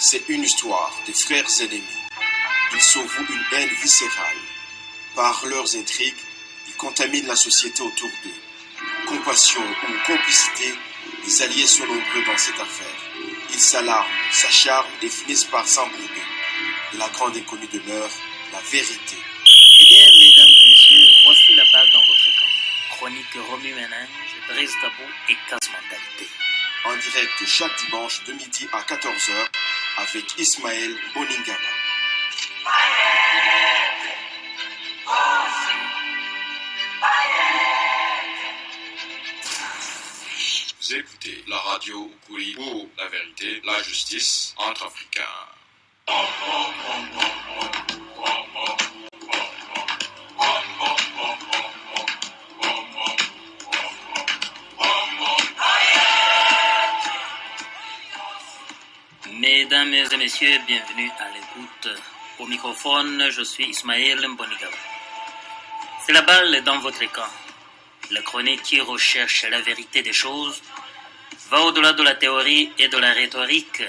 C'est une histoire de frères ennemis. Ils se vouent une haine viscérale. Par leurs intrigues, ils contaminent la société autour d'eux. Compassion ou complicité, les alliés sont nombreux dans cette affaire. Ils s'alarment, s'acharnent et finissent par s'embrouiller. Et la grande inconnue demeure la vérité. Eh bien, mesdames et messieurs, voici la balle dans votre écran. Chronique remue-ménage, brise tabou et casse mentalité. En direct chaque dimanche de midi à 14h avec Ismaël Boningama. Vous écoutez la radio Ukuri pour la vérité, la justice entre Africains. Mesdames et messieurs, bienvenue à l'écoute. Au microphone, je suis Ismaël Mbonigaba. C'est la balle dans votre écran. La chronique qui recherche la vérité des choses va au-delà de la théorie et de la rhétorique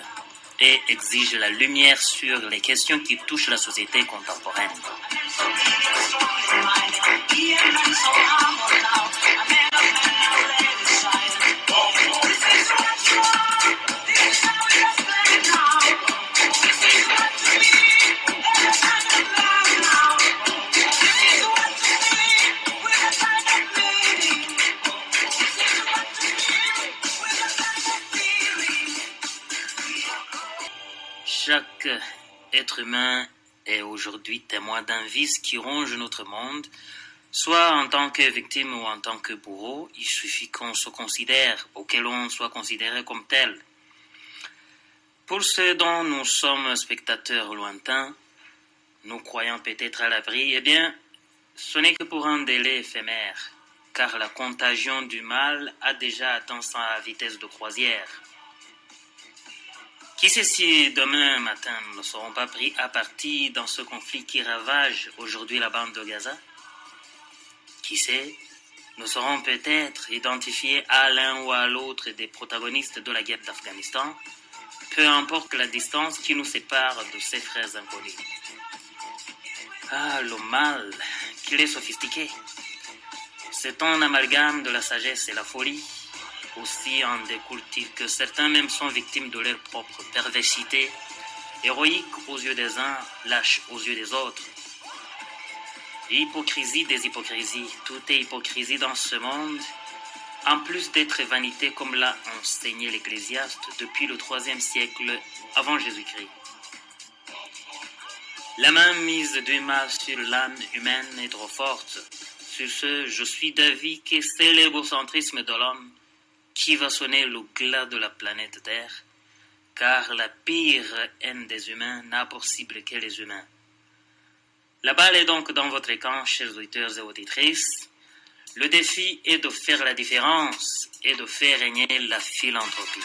et exige la lumière sur les questions qui touchent la société contemporaine. Chaque être humain est aujourd'hui témoin d'un vice qui ronge notre monde, soit en tant que victime ou en tant que bourreau. Il suffit qu'on se considère ou que l'on soit considéré comme tel. Pour ceux dont nous sommes spectateurs lointains, nous croyons peut-être à l'abri, eh bien, ce n'est que pour un délai éphémère, car la contagion du mal a déjà atteint sa vitesse de croisière. Qui sait si demain matin nous ne serons pas pris à partie dans ce conflit qui ravage aujourd'hui la bande de Gaza? Qui sait, nous serons peut-être identifiés à l'un ou à l'autre des protagonistes de la guerre d'Afghanistan, peu importe la distance qui nous sépare de ces frères inconnus. Ah, le mal, qu'il est sophistiqué. C'est un amalgame de la sagesse et la folie. Aussi en découle-t-il que certains même sont victimes de leur propre perversité, héroïques aux yeux des uns, lâches aux yeux des autres. Hypocrisie des hypocrisies, tout est hypocrisie dans ce monde, en plus d'être vanité comme l'a enseigné l'Ecclésiaste depuis le IIIe siècle avant Jésus-Christ. La main mise du mal sur l'âme humaine est trop forte. Sur ce, je suis d'avis que c'est l'égocentrisme de l'homme qui va sonner le glas de la planète Terre, car la pire haine des humains n'a pour cible que les humains. La balle est donc dans votre écran, chers auditeurs et auditrices. Le défi est de faire la différence et de faire régner la philanthropie.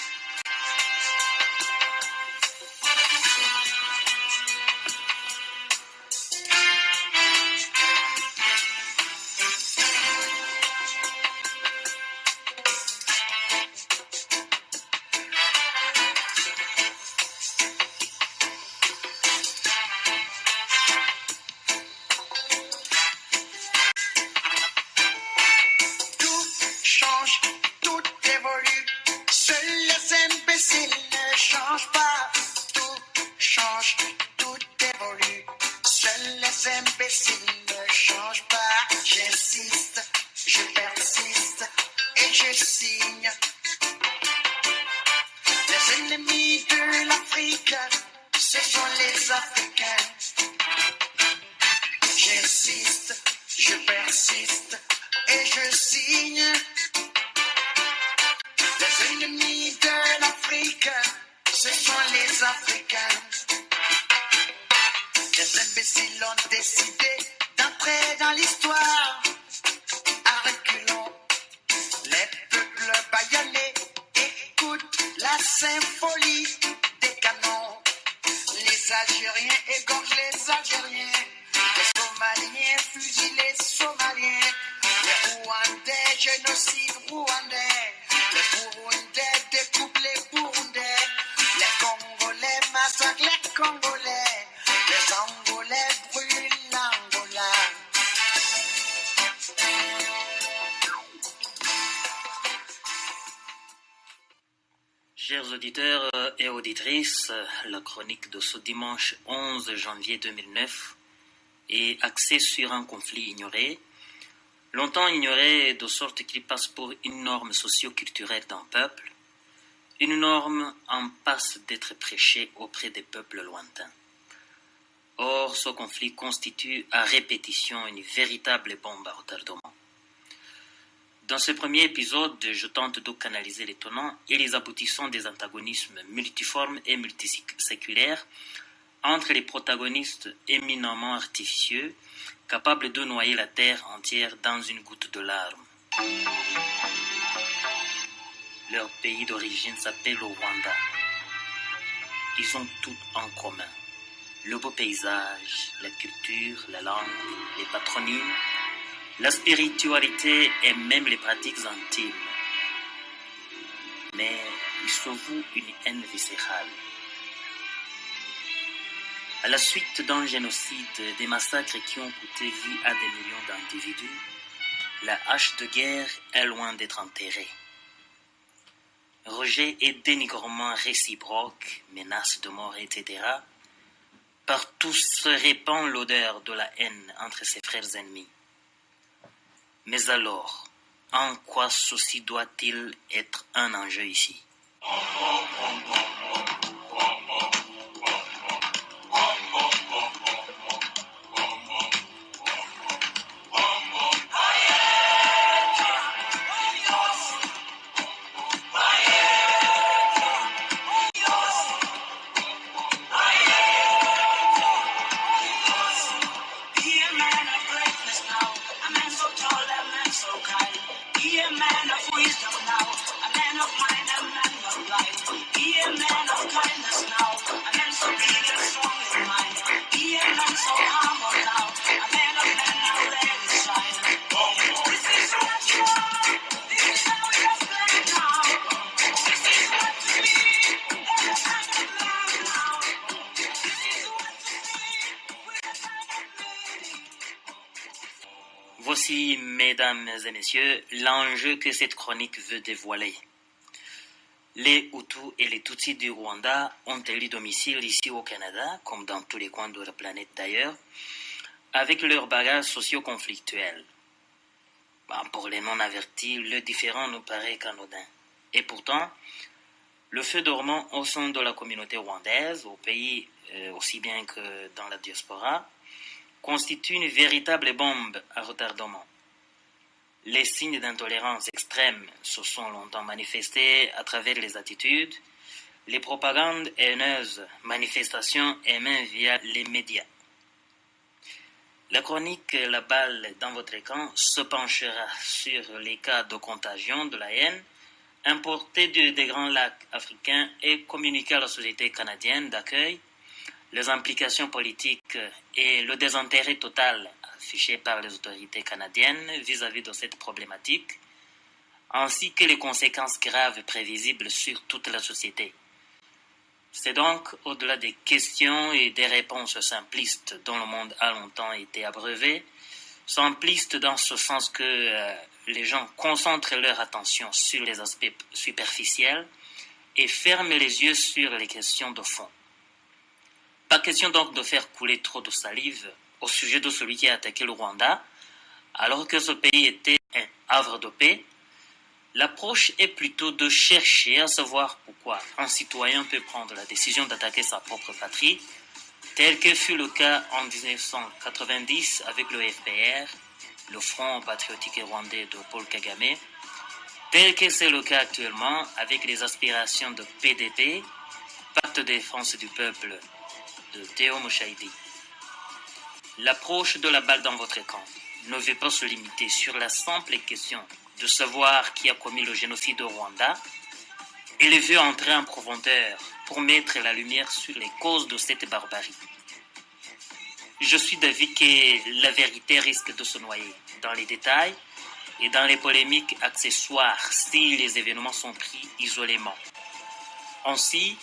Master Chers auditeurs et auditrices, la chronique de ce dimanche 11 janvier 2009 est axée sur un conflit ignoré, longtemps ignoré de sorte qu'il passe pour une norme socio-culturelle d'un peuple, une norme en passe d'être prêchée auprès des peuples lointains. Or, ce conflit constitue à répétition une véritable bombe à retardement. Dans ce premier épisode, je tente de canaliser les tenants et les aboutissants des antagonismes multiformes et multiséculaires entre les protagonistes éminemment artificieux, capables de noyer la terre entière dans une goutte de larmes. Leur pays d'origine s'appelle le Rwanda. Ils ont tout en commun. Le beau paysage, la culture, la langue, les patronymes, la spiritualité et même les pratiques intimes. Mais il se voue une haine viscérale. À la suite d'un génocide, des massacres qui ont coûté vie à des millions d'individus, la hache de guerre est loin d'être enterrée. Rejet et dénigrement réciproques, menaces de mort, etc. Partout se répand l'odeur de la haine entre ses frères ennemis. Mais alors, en quoi ceci doit-il être un enjeu ici? Voici, mesdames et messieurs, l'enjeu que cette chronique veut dévoiler. Les Hutus et les Tutsis du Rwanda ont élu domicile ici au Canada, comme dans tous les coins de la planète d'ailleurs, avec leur bagage socio-conflictuel. Pour les non-avertis, le différend nous paraît qu'anodin. Et pourtant, le feu dormant au sein de la communauté rwandaise, au pays aussi bien que dans la diaspora, constitue une véritable bombe à retardement. Les signes d'intolérance extrême se sont longtemps manifestés à travers les attitudes, les propagandes haineuses, manifestations et même via les médias. La chronique La balle dans votre camp se penchera sur les cas de contagion de la haine importés des Grands Lacs africains et communiqués à la société canadienne d'accueil, les implications politiques et le désintérêt total affiché par les autorités canadiennes vis-à-vis de cette problématique, ainsi que les conséquences graves et prévisibles sur toute la société. C'est donc au-delà des questions et des réponses simplistes dont le monde a longtemps été abreuvé, simplistes dans ce sens que les gens concentrent leur attention sur les aspects superficiels et ferment les yeux sur les questions de fond. Pas question donc de faire couler trop de salive au sujet de celui qui a attaqué le Rwanda, alors que ce pays était un havre de paix. L'approche est plutôt de chercher à savoir pourquoi un citoyen peut prendre la décision d'attaquer sa propre patrie, tel que fut le cas en 1990 avec le FPR, le Front patriotique rwandais de Paul Kagame, tel que c'est le cas actuellement avec les aspirations de PDP, Pacte de défense du peuple, de Théo Mouchaïdi. L'approche de la balle dans votre camp ne veut pas se limiter sur la simple question de savoir qui a commis le génocide au Rwanda. Elle veut entrer en profondeur pour mettre la lumière sur les causes de cette barbarie. Je suis d'avis que la vérité risque de se noyer dans les détails et dans les polémiques accessoires si les événements sont pris isolément. Ainsi,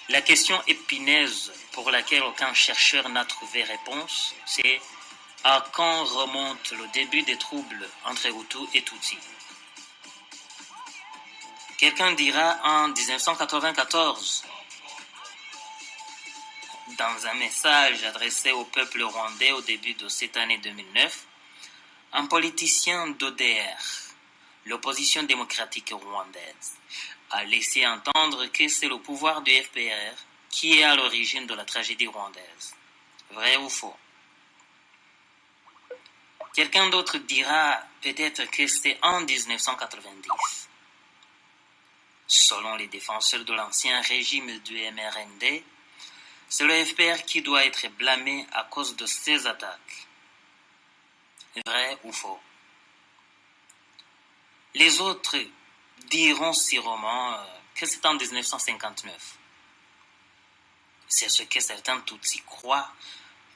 la question épineuse pour laquelle aucun chercheur n'a trouvé réponse, c'est à quand remonte le début des troubles entre Hutus et Tutsis. Quelqu'un dira en 1994, dans un message adressé au peuple rwandais au début de cette année 2009, un politicien d'ODR, l'opposition démocratique rwandaise, a laissé entendre que c'est le pouvoir du FPR qui est à l'origine de la tragédie rwandaise. Vrai ou faux? Quelqu'un d'autre dira peut-être que c'est en 1990. Selon les défenseurs de l'ancien régime du MRND, c'est le FPR qui doit être blâmé à cause de ces attaques. Vrai ou faux? Les autres diront sûrement que c'est en 1959. C'est ce que certains Tutsis croient,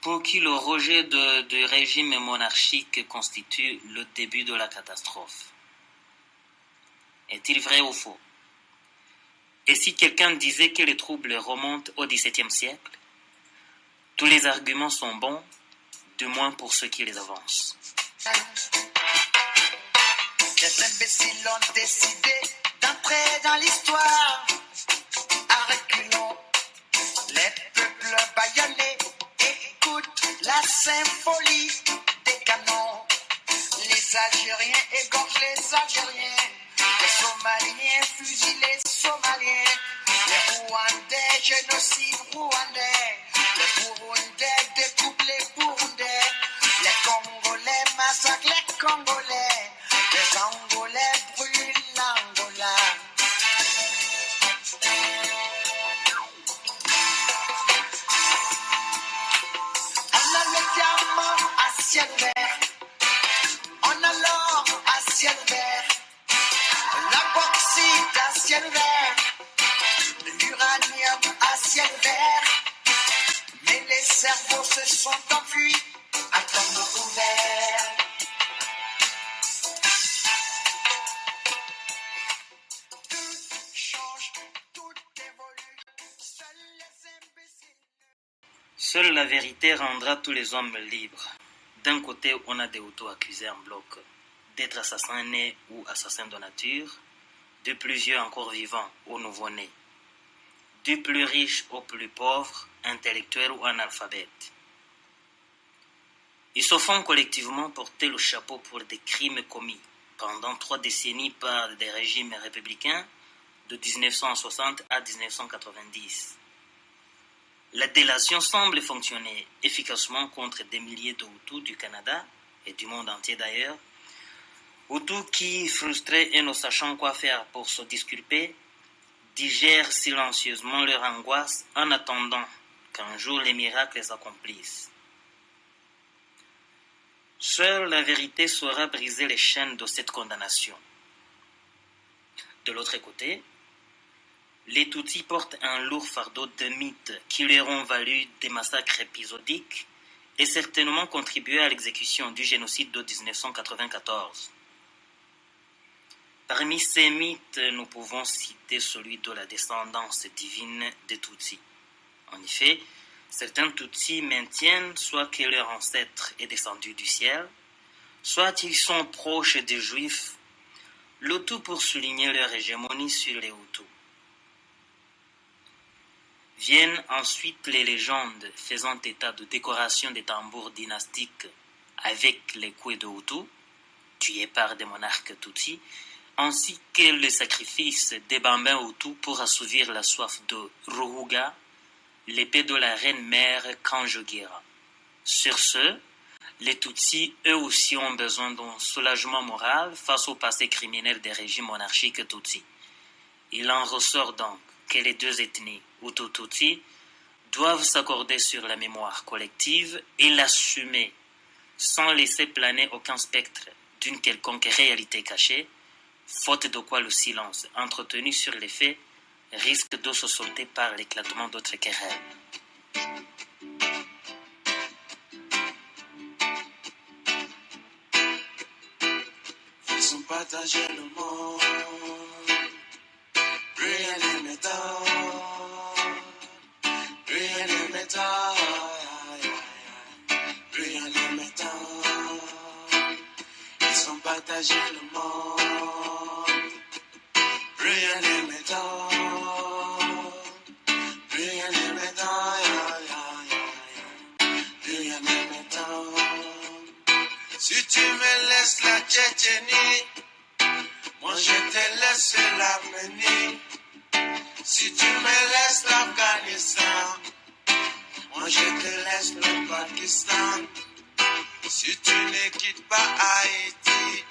pour qui le rejet du régime monarchique constitue le début de la catastrophe. Est-il vrai ou faux? Et si quelqu'un disait que les troubles remontent au XVIIe siècle, tous les arguments sont bons, du moins pour ceux qui les avancent. Les imbéciles ont décidé d'entrer dans l'histoire à reculons. Les peuples bâillonnés écoutent la symphonie des canons. Les Algériens égorgent les Algériens. Les Somaliens fusillent les Somaliens. Les Rwandais génocident Rwandais. Les Burundais découpent les Burundais. Les Congolais massacrent les Congolais. Les Angolais brûlent l'Angola. On a le diamant à ciel vert. On a l'or à ciel vert. La bauxite à ciel vert. L'uranium à ciel vert. Mais les cerveaux se sont enfuis à tombeau ouvert. Seule la vérité rendra tous les hommes libres. D'un côté, on a des Hutus accusés en bloc d'être assassins nés ou assassins de nature, de plus vieux encore vivants ou nouveau-nés, du plus riche au plus pauvre, intellectuel ou analphabète. Ils se font collectivement porter le chapeau pour des crimes commis pendant 3 décennies par des régimes républicains de 1960 à 1990. La délation semble fonctionner efficacement contre des milliers de Hutus du Canada et du monde entier d'ailleurs. Hutus qui, frustrés et ne sachant quoi faire pour se disculper, digèrent silencieusement leur angoisse en attendant qu'un jour les miracles les accomplissent. Seule la vérité saura briser les chaînes de cette condamnation. De l'autre côté, les Tutsis portent un lourd fardeau de mythes qui leur ont valu des massacres épisodiques et certainement contribué à l'exécution du génocide de 1994. Parmi ces mythes, nous pouvons citer celui de la descendance divine des Tutsis. En effet, certains Tutsis maintiennent soit que leur ancêtre est descendu du ciel, soit ils sont proches des Juifs, le tout pour souligner leur hégémonie sur les Hutus. Viennent ensuite les légendes faisant état de décorations des tambours dynastiques avec les coups de Hutus, tués par des monarques Tutsis, ainsi que le sacrifice des bambins Hutus pour assouvir la soif de Ruhuga, l'épée de la reine-mère Kanjogera. Sur ce, les Tutsis, eux aussi, ont besoin d'un soulagement moral face au passé criminel des régimes monarchiques Tutsis. Il en ressort donc que les deux ethnies, Hutu-Tutsi, doivent s'accorder sur la mémoire collective et l'assumer, sans laisser planer aucun spectre d'une quelconque réalité cachée, faute de quoi le silence entretenu sur les faits risque de se solder par l'éclatement d'autres querelles. Faisons partager le monde, rien ne m'étonne, rien ne m'étonne, rien ne m'étonne. Ils ont partagé le monde, rien Tchétchénie, moi je te laisse l'Arménie. Si tu me laisses l'Afghanistan, moi je te laisse le Pakistan. Si tu ne quittes pas Haïti,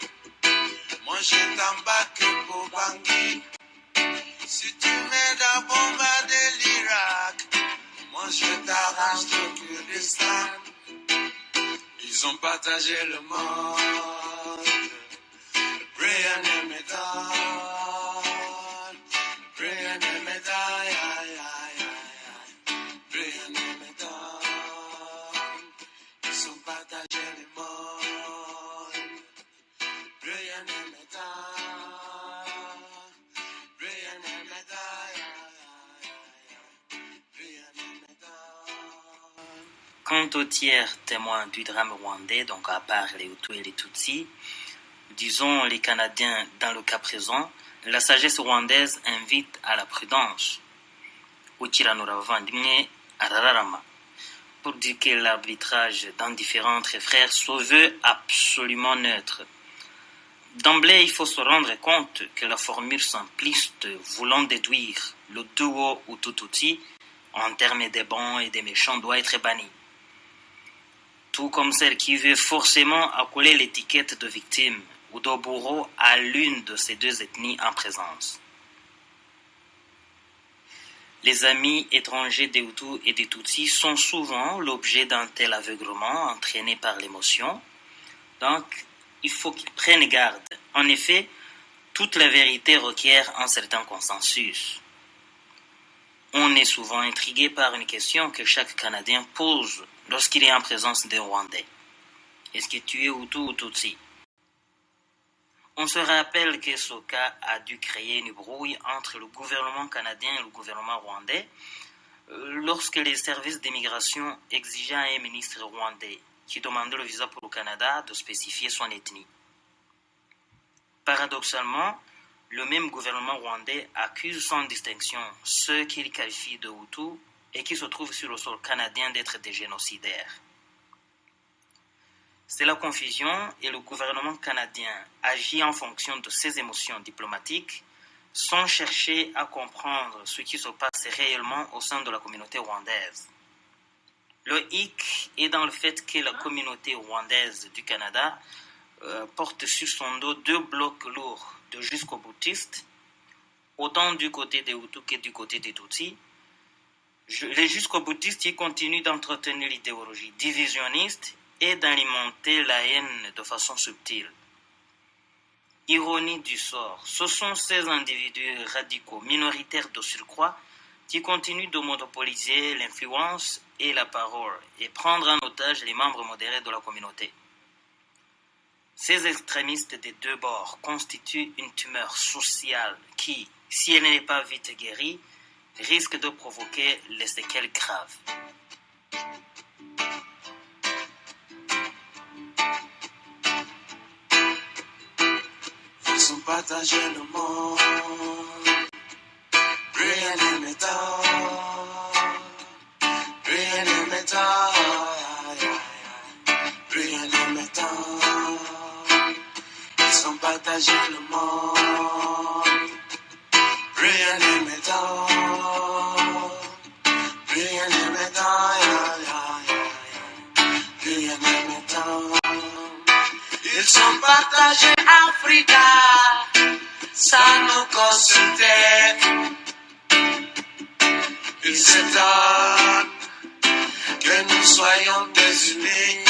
moi je t'embarque pour Bangui. Si tu m'aides bombarder l'Irak, moi je t'arrange le Kurdistan. Ils ont partagé le monde, rien ne m'étonne, rien ne m'étonne, rien ne m'étonne. Ils ont partagé le monde, rien ne m'étonne, rien ne m'étonne, rien ne m'étonne. Quant aux tiers témoins du drame rwandais, donc à part les Hutus et les Tutsis, disons les Canadiens dans le cas présent, la sagesse rwandaise invite à la prudence. Ukiranura abavandimwe arararama. Pour dire que l'arbitrage dans différents frères se veut absolument neutre. D'emblée, il faut se rendre compte que la formule simpliste voulant déduire le duo Hutu-Tutsi en termes des bons et des méchants doit être bannie. Tout comme celle qui veut forcément accoler l'étiquette de victime ou de bourreau à l'une de ces deux ethnies en présence. Les amis étrangers des Hutus et des Tutsis sont souvent l'objet d'un tel aveuglement entraîné par l'émotion. Donc, il faut qu'ils prennent garde. En effet, toute la vérité requiert un certain consensus. On est souvent intrigué par une question que chaque Canadien pose lorsqu'il est en présence des Rwandais. Est-ce que tu es Hutu ou Tutsi? On se rappelle que ce cas a dû créer une brouille entre le gouvernement canadien et le gouvernement rwandais lorsque les services d'immigration exigeaient à un ministre rwandais qui demandait le visa pour le Canada de spécifier son ethnie. Paradoxalement, le même gouvernement rwandais accuse sans distinction ceux qu'il qualifie de Hutus et qui se trouvent sur le sol canadien d'être des génocidaires. C'est la confusion et le gouvernement canadien agit en fonction de ses émotions diplomatiques sans chercher à comprendre ce qui se passe réellement au sein de la communauté rwandaise. Le hic est dans le fait que la communauté rwandaise du Canada porte sur son dos deux blocs lourds de jusqu'au-boutistes, autant du côté des Hutus que du côté des Tutsis. Les jusqu'au-boutistes y continuent d'entretenir l'idéologie divisionniste et d'alimenter la haine de façon subtile. Ironie du sort, ce sont ces individus radicaux minoritaires de surcroît qui continuent de monopoliser l'influence et la parole et prendre en otage les membres modérés de la communauté. Ces extrémistes des deux bords constituent une tumeur sociale qui, si elle n'est pas vite guérie, risque de provoquer les séquelles graves. Ils ont partagé le monde, rien ne m'étonne, rien ne m'étonne, rien ne m'étonne. Ils ont partagé le monde, rien ne m'étonne, rien ne m'étonne, rien ne m'étonne. Ils ont partagé Africa sans nous consulter. Ils s'étonnent que nous soyons désunis.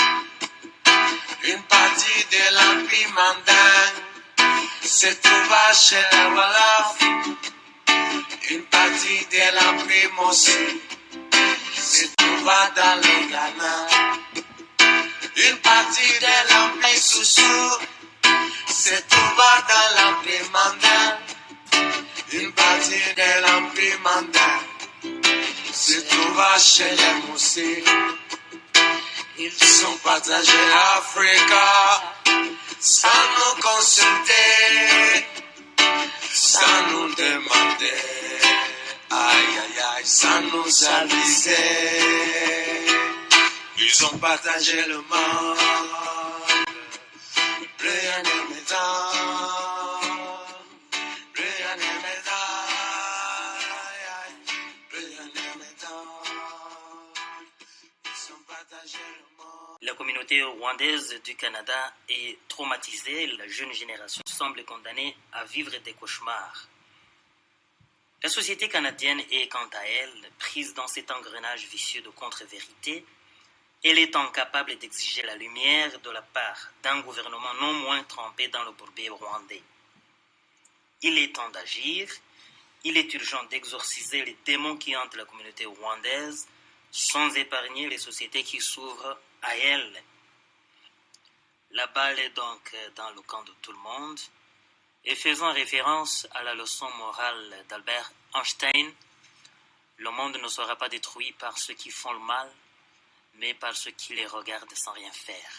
Une partie de l'Empire mandin se trouva chez la Wolof. Une partie de l'Empire Mossi se trouva dans le Ghana. Une partie de l'Empire Soussou se trouva dans l'Empire mandin. Une partie de l'Empire mandin se trouva chez les Moussis. Ils sont partagés Africa sans nous consulter, sans nous demander, aïe aïe aïe, sans nous aviser. Ils ont partagé le monde, rien ne La communauté rwandaise du Canada est traumatisée, la jeune génération semble condamnée à vivre des cauchemars. La société canadienne est, quant à elle, prise dans cet engrenage vicieux de contre-vérité. Elle est incapable d'exiger la lumière de la part d'un gouvernement non moins trempé dans le bourbier rwandais. Il est temps d'agir, il est urgent d'exorciser les démons qui hantent la communauté rwandaise, sans épargner les sociétés qui s'ouvrent à elle. La balle est donc dans le camp de tout le monde, et faisant référence à la leçon morale d'Albert Einstein, le monde ne sera pas détruit par ceux qui font le mal, mais par ceux qui les regardent sans rien faire.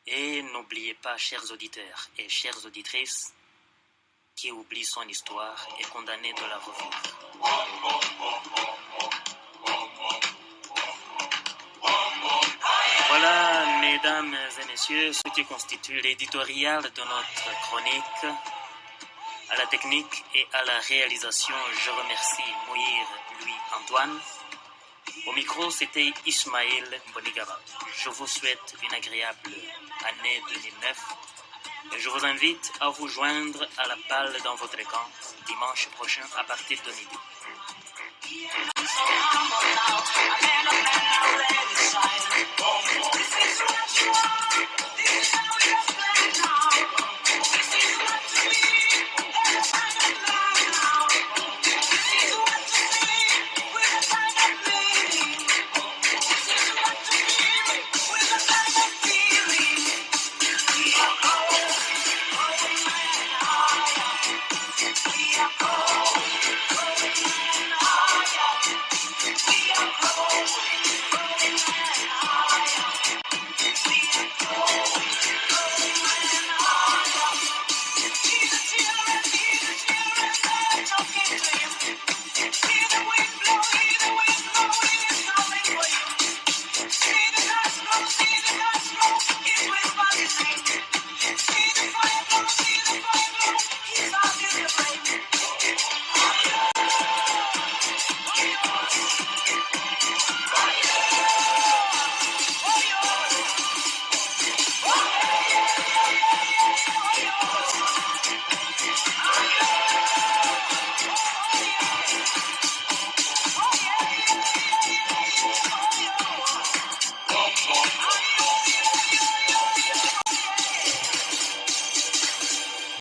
Et n'oubliez pas, chers auditeurs et chères auditrices, qui oublie son histoire est condamné de la revivre. Voilà, mesdames et messieurs, ce qui constitue l'éditorial de notre chronique. À la technique et à la réalisation, je remercie Mouir Louis-Antoine. Au micro, c'était Ismaël Bonigaba. Je vous souhaite une agréable année 2009 et je vous invite à vous joindre à la balle dans votre camp dimanche prochain à partir de midi.